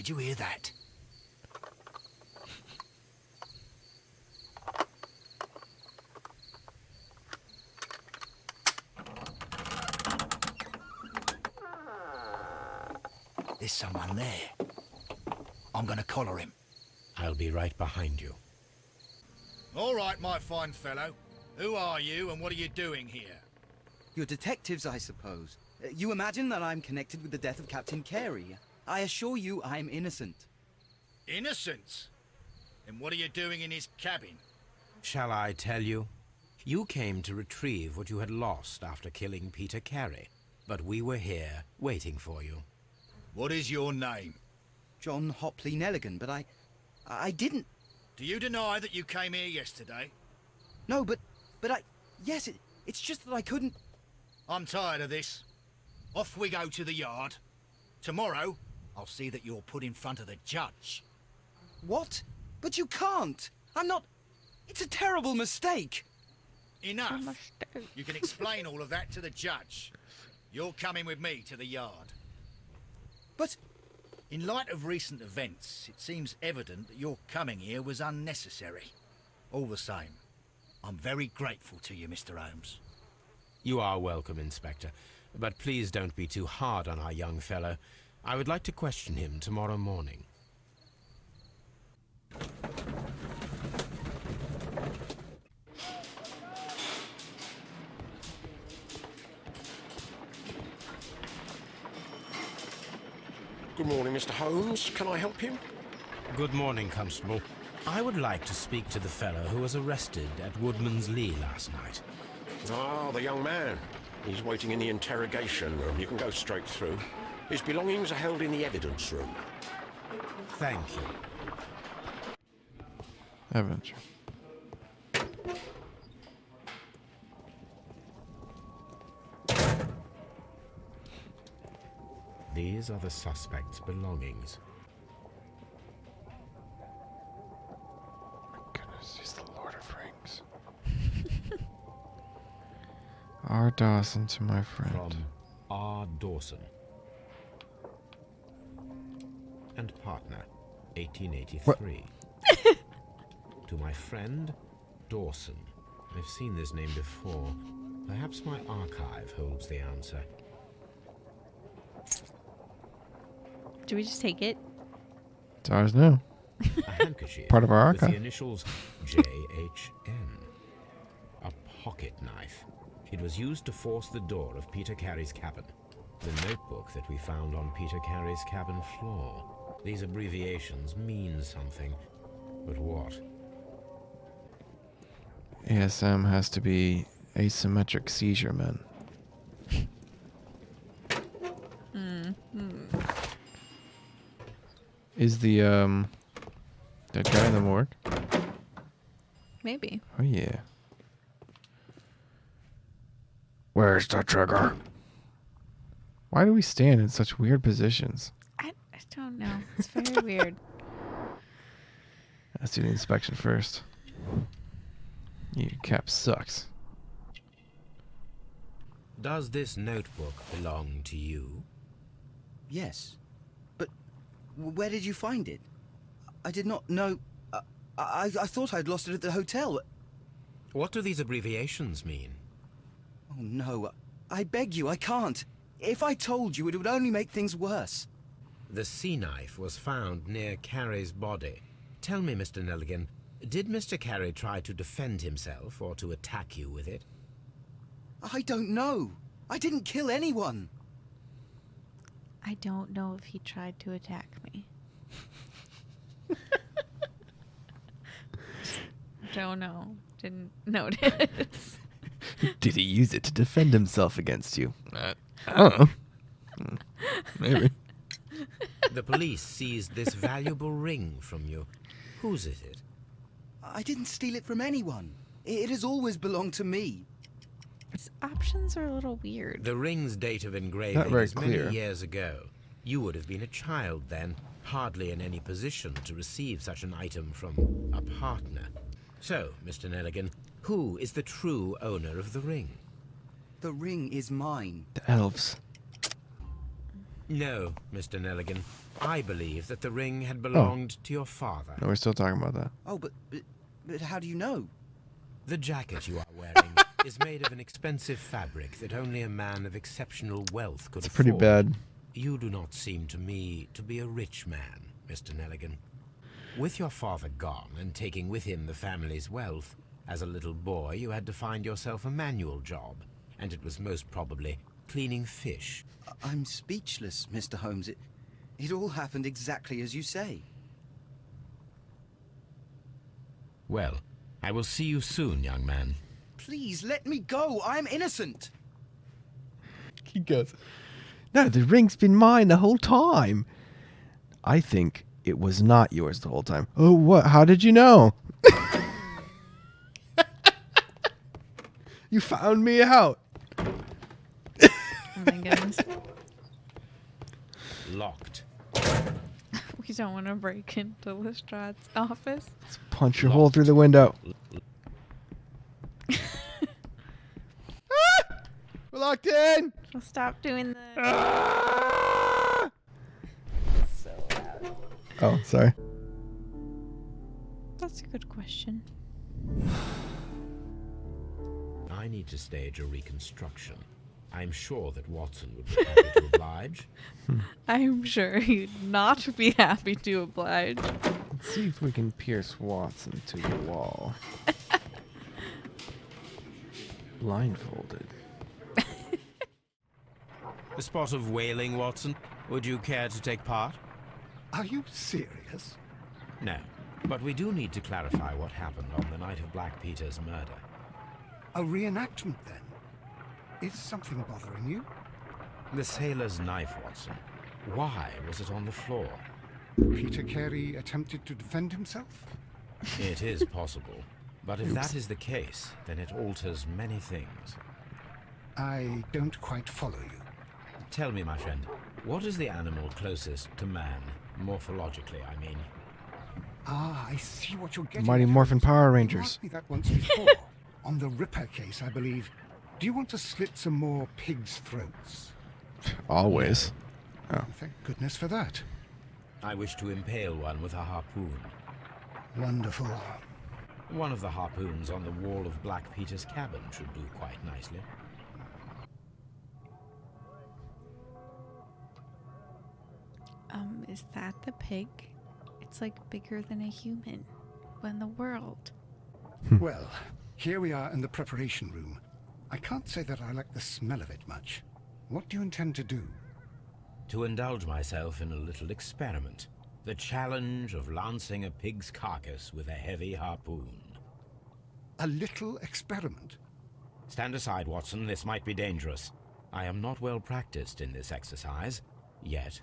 Did you hear that? There's someone there. I'm gonna collar him. I'll be right behind you. All right, my fine fellow. Who are you and what are you doing here? You're detectives, I suppose. You imagine that I'm connected with the death of Captain Carey. I assure you I'm innocent. Innocent? And what are you doing in his cabin? Shall I tell you? You came to retrieve what you had lost after killing Peter Carey, but we were here waiting for you. What is your name? John Hopley Nelligan, but I didn't... Do you deny that you came here yesterday? No, but yes, it's just that I couldn't... I'm tired of this. Off we go to the yard. Tomorrow, I'll see that you're put in front of the judge. What? But you can't! I'm not... It's a terrible mistake! Enough. You can explain all of that to the judge. You're coming with me to the yard. But... In light of recent events, it seems evident that your coming here was unnecessary. All the same, I'm very grateful to you, Mr. Holmes. You are welcome, Inspector, but please don't be too hard on our young fellow. I would like to question him tomorrow morning. Good morning, Mr. Holmes. Can I help you? Good morning, Constable. I would like to speak to the fellow who was arrested at Woodman's Lee last night. Ah, the young man. He's waiting in the interrogation room. You can go straight through. His belongings are held in the evidence room. Thank you. Evidence. These are the suspect's belongings. My goodness, he's the Lord of Rings. R. Dawson to my friend. From R. Dawson. And partner, 1883. To my friend, Dawson. I've seen this name before. Perhaps my archive holds the answer. Do we just take it? It's ours now. A handkerchief Part of our with the archive. initials J.H.N. A pocket knife. It was used to force the door of Peter Carey's cabin. The notebook that we found on Peter Carey's cabin floor. These abbreviations mean something. But what? ASM has to be asymmetric seizure, man. Is the that guy in the morgue? Maybe. Oh yeah. Where's the trigger? Why do we stand in such weird positions? I don't know. It's very weird. Let's do the inspection first. Your cap sucks. Does this notebook belong to you? Yes. But where did you find it? I did not know... I thought I'd lost it at the hotel. What do these abbreviations mean? Oh, no. I beg you, I can't. If I told you, it would only make things worse. The sea knife was found near Carey's body. Tell me, Mr. Nelligan, did Mr. Carey try to defend himself or to attack you with it? I don't know. I didn't kill anyone. I don't know if he tried to attack me. Don't know. Didn't notice. Did he use it to defend himself against you? I don't know. Maybe. The police seized this valuable ring from you. Whose is it? I didn't steal it from anyone. It has always belonged to me. His options are a little weird. The ring's date of engraving Not very is clear. many years ago. You would have been a child then, hardly in any position to receive such an item from a partner. So, Mr. Nelligan, who is the true owner of the ring? The ring is mine. The elves. No, Mr. Nelligan. I believe that the ring had belonged to your father. No, we're still talking about that. Oh, but how do you know? The jacket you are wearing is made of an expensive fabric that only a man of exceptional wealth could It's afford. pretty bad. You do not seem to me to be a rich man, Mr. Nelligan. With your father gone and taking with him the family's wealth, as a little boy you had to find yourself a manual job, and it was most probably cleaning fish. I'm speechless, Mr. Holmes. It all happened exactly as you say. Well, I will see you soon, young man. Please, let me go. I'm innocent. He goes, no, the ring's been mine the whole time. I think it was not yours the whole time. Oh, what? How did you know? You found me out. Oh my goodness. Locked. We don't want to break into Lestrade's office. Let's punch your hole through the window. We're locked in. Well, stop doing the... So loud. Oh, sorry. That's a good question. I need to stage a reconstruction. I'm sure that Watson would be happy to oblige. I'm sure he'd not be happy to oblige. Let's see if we can pierce Watson to the wall. Blindfolded. A spot of whaling, Watson. Would you care to take part? Are you serious? No. But we do need to clarify what happened on the night of Black Peter's murder. A reenactment, then? Is something bothering you? The sailor's knife, Watson. Why was it on the floor? Peter Carey attempted to defend himself? It is possible. But if that is the case, then it alters many things. I don't quite follow you. Tell me, my friend, what is the animal closest to man? Morphologically, I mean. Ah, I see what you're getting Mighty at. Morphin Power You Rangers. asked me that once before. On the Ripper case, I believe. Do you want to slit some more pigs' throats? Always. Oh. Thank goodness for that. I wish to impale one with a harpoon. Wonderful. One of the harpoons on the wall of Black Peter's cabin should do quite nicely. Is that the pig? It's like bigger than a human. What in the world? Well, here we are in the preparation room. I can't say that I like the smell of it much. What do you intend to do? To indulge myself in a little experiment. The challenge of lancing a pig's carcass with a heavy harpoon. A little experiment? Stand aside, Watson. This might be dangerous. I am not well practiced in this exercise. Yet.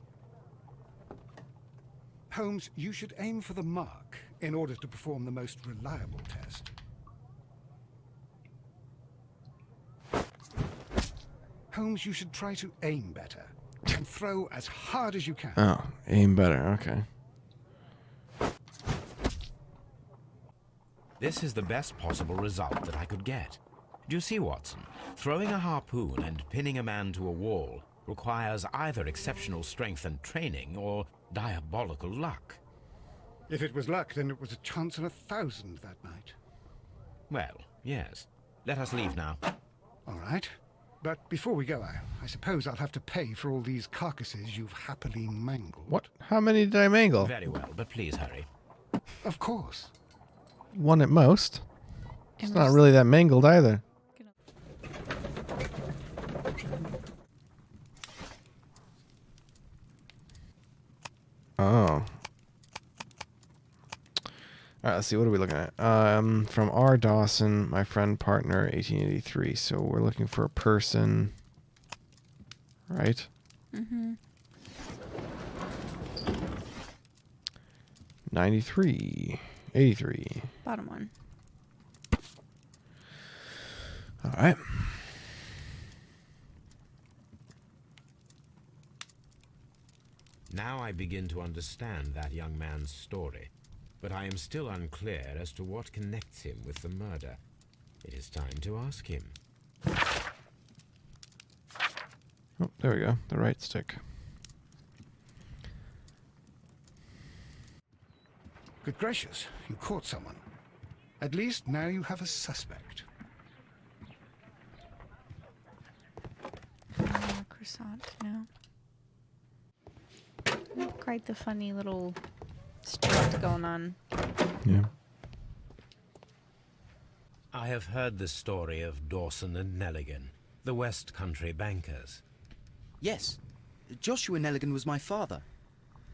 Holmes, you should aim for the mark in order to perform the most reliable test. Holmes, you should try to aim better and throw as hard as you can. Oh, aim better. Okay. This is the best possible result that I could get. Do you see, Watson? Throwing a harpoon and pinning a man to a wall requires either exceptional strength and training or diabolical luck. If it was luck, then it was a chance in 1,000 that night. Well, yes. Let us leave now. All right. But before we go, I suppose I'll have to pay for all these carcasses you've happily mangled. What? How many did I mangle? Very well, but please hurry. Of course. One at most. It's It not was- really that mangled either. Oh. Alright, let's see. What are we looking at? From R. Dawson, my friend, partner, 1883. So we're looking for a person. Right? Mm-hmm. 93. 83. Bottom one. Alright. Now I begin to understand that young man's story, but I am still unclear as to what connects him with the murder. It is time to ask him. Oh, there we go. The right stick. Good gracious, you caught someone. At least now you have a suspect. Croissant now. Quite the funny little strut going on. Yeah. I have heard the story of Dawson and Nelligan, the West Country bankers. Yes. Joshua Nelligan was my father.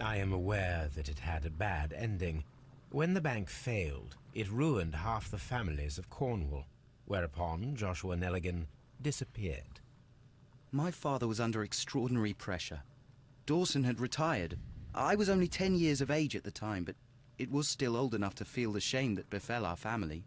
I am aware that it had a bad ending. When the bank failed, it ruined half the families of Cornwall, whereupon Joshua Nelligan disappeared. My father was under extraordinary pressure. Dawson had retired. I was only 10 years of age at the time, but it was still old enough to feel the shame that befell our family.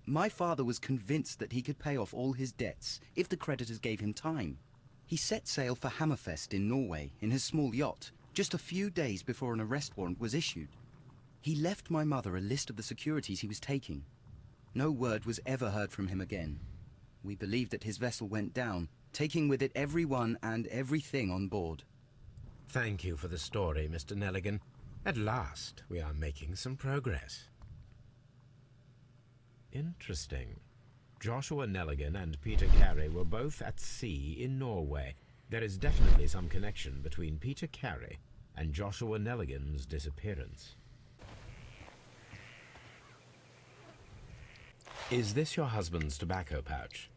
My father was convinced that he could pay off all his debts if the creditors gave him time. He set sail for Hammerfest in Norway in his small yacht, just a few days before an arrest warrant was issued. He left my mother a list of the securities he was taking. No word was ever heard from him again. We believe that his vessel went down, taking with it everyone and everything on board. Thank you for the story, Mr. Nelligan. At last, we are making some progress. Interesting. Joshua Nelligan and Peter Carey were both at sea in Norway. There is definitely some connection between Peter Carey and Joshua Nelligan's disappearance. Is this your husband's tobacco pouch?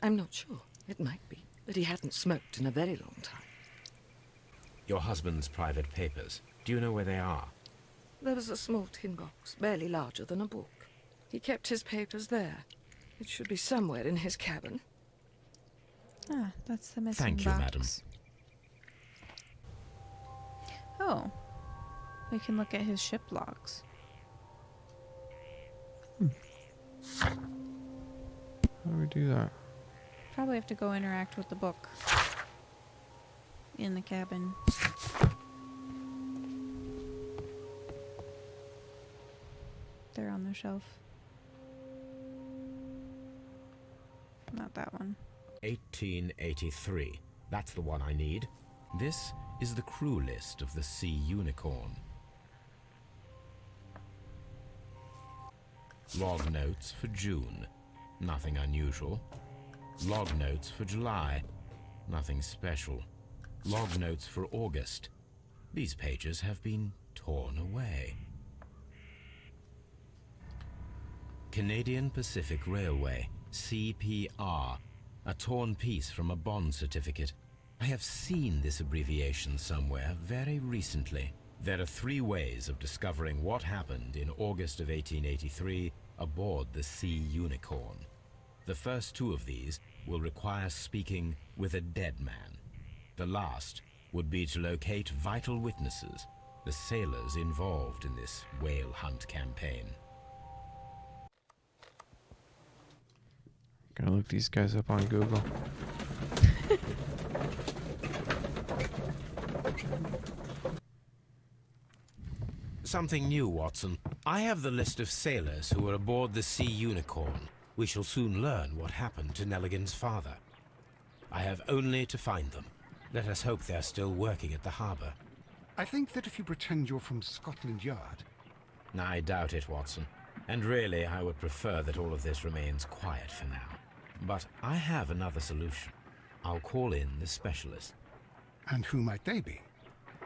I'm not sure. It might be, but he hadn't smoked in a very long time. Your husband's private papers. Do you know where they are? There was a small tin box, barely larger than a book. He kept his papers there. It should be somewhere in his cabin. Ah, that's the missing Thank you, box. madam. Oh. We can look at his ship logs. How do we do that? Probably have to go interact with the book. In the cabin. They're on the shelf. Not that one. 1883. That's the one I need. This is the crew list of the Sea Unicorn. Log notes for June. Nothing unusual. Log notes for July. Nothing special. Log notes for August. These pages have been torn away. Canadian Pacific Railway, CPR. A torn piece from a bond certificate. I have seen this abbreviation somewhere very recently. There are 3 ways of discovering what happened in August of 1883 aboard the Sea Unicorn. The first 2 of these will require speaking with a dead man. The last would be to locate vital witnesses, the sailors involved in this whale hunt campaign. Gotta look these guys up on Google. Something new, Watson. I have the list of sailors who were aboard the Sea Unicorn. We shall soon learn what happened to Nelligan's father. I have only to find them. Let us hope they're still working at the harbour. I think that if you pretend you're from Scotland Yard... I doubt it, Watson. And really, I would prefer that all of this remains quiet for now. But I have another solution. I'll call in the specialist. And who might they be?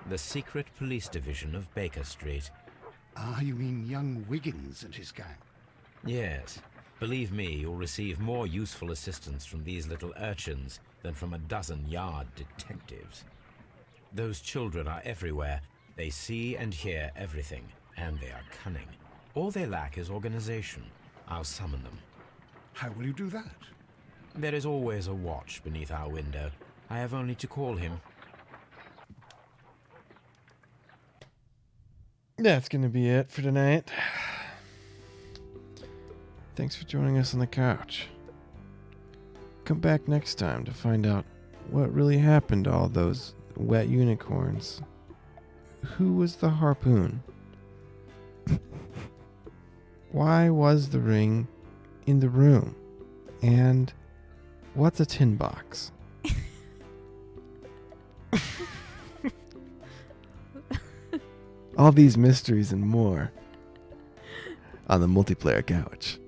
The secret police division of Baker Street. Ah, you mean young Wiggins and his gang? Yes. Believe me, you'll receive more useful assistance from these little urchins than from a dozen yard detectives. Those children are everywhere. They see and hear everything, and they are cunning. All they lack is organization. I'll summon them. How will you do that? There is always a watch beneath our window. I have only to call him. That's gonna be it for tonight. Thanks for joining us on the couch. Come back next time to find out what really happened to all those wet unicorns. Who was the harpoon? Why was the ring in the room? And what's a tin box? All these mysteries and more on the multiplayer couch.